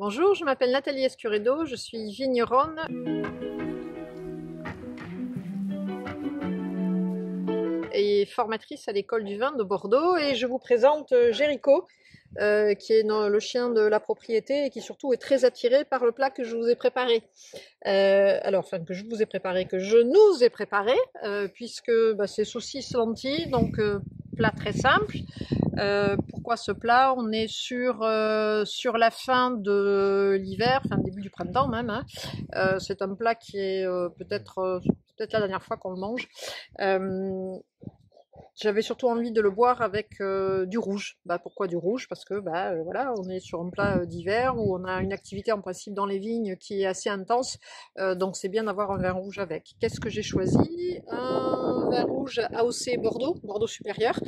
Bonjour, je m'appelle Nathalie Escuredo, je suis vigneronne et formatrice à l'école du vin de Bordeaux et je vous présente Jéricho, qui est le chien de la propriété et qui surtout est très attiré par le plat que je vous ai préparé. Que je vous ai préparé, que je nous ai préparé, puisque c'est saucisses lentilles, donc plat très simple. Pourquoi ce plat? On est sur la fin de l'hiver, fin début du printemps même, hein. C'est un plat qui est peut-être la dernière fois qu'on le mange. J'avais surtout envie de le boire avec du rouge. Pourquoi du rouge? Parce que voilà, on est sur un plat d'hiver où on a une activité en principe dans les vignes qui est assez intense, donc c'est bien d'avoir un vin rouge avec. Qu'est-ce que j'ai choisi? Un vin rouge AOC Bordeaux, Bordeaux supérieur.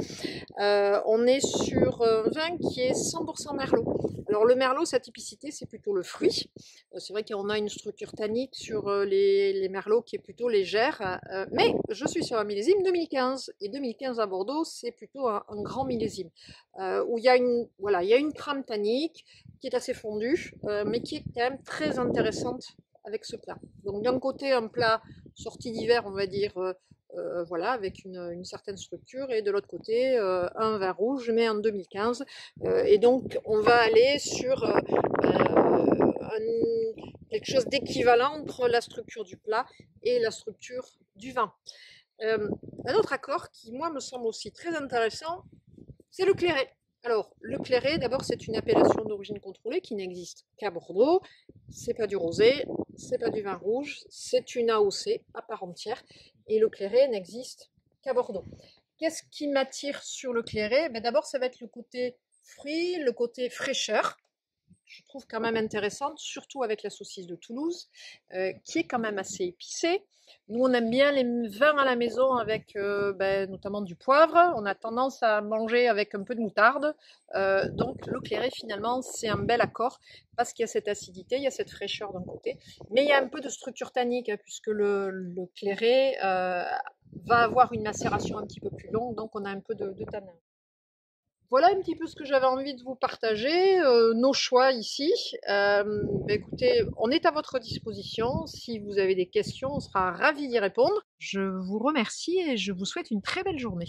On est sur un vin qui est 100% merlot. Alors le merlot, sa typicité, c'est plutôt le fruit. C'est vrai qu'on a une structure tannique sur les merlots qui est plutôt légère, mais je suis sur un millésime 2015, et 2015 à Bordeaux, c'est plutôt un grand millésime, où il y a une trame tannique qui est assez fondue, mais qui est quand même très intéressante avec ce plat. Donc d'un côté, un plat sorti d'hiver, on va dire, voilà, avec une certaine structure, et de l'autre côté, un vin rouge, mais en 2015. Et donc, on va aller sur quelque chose d'équivalent entre la structure du plat et la structure du vin. Un autre accord qui, moi, me semble aussi très intéressant, c'est le clairet. Alors, le clairet, d'abord, c'est une appellation d'origine contrôlée qui n'existe qu'à Bordeaux. C'est pas du rosé, c'est pas du vin rouge, c'est une AOC à part entière. Et le clairet n'existe qu'à Bordeaux. Qu'est-ce qui m'attire sur le clairet? D'abord, ça va être le côté fruit, le côté fraîcheur. Je trouve quand même intéressante, surtout avec la saucisse de Toulouse, qui est quand même assez épicée. Nous, on aime bien les vins à la maison avec notamment du poivre. On a tendance à manger avec un peu de moutarde. Donc, le clairet, finalement, c'est un bel accord parce qu'il y a cette acidité, il y a cette fraîcheur d'un côté. Mais il y a un peu de structure tannique, hein, puisque le clairet va avoir une macération un petit peu plus longue. Donc, on a un peu de tanin. Voilà un petit peu ce que j'avais envie de vous partager, nos choix ici. Écoutez, on est à votre disposition. Si vous avez des questions, on sera ravis d'y répondre. Je vous remercie et je vous souhaite une très belle journée.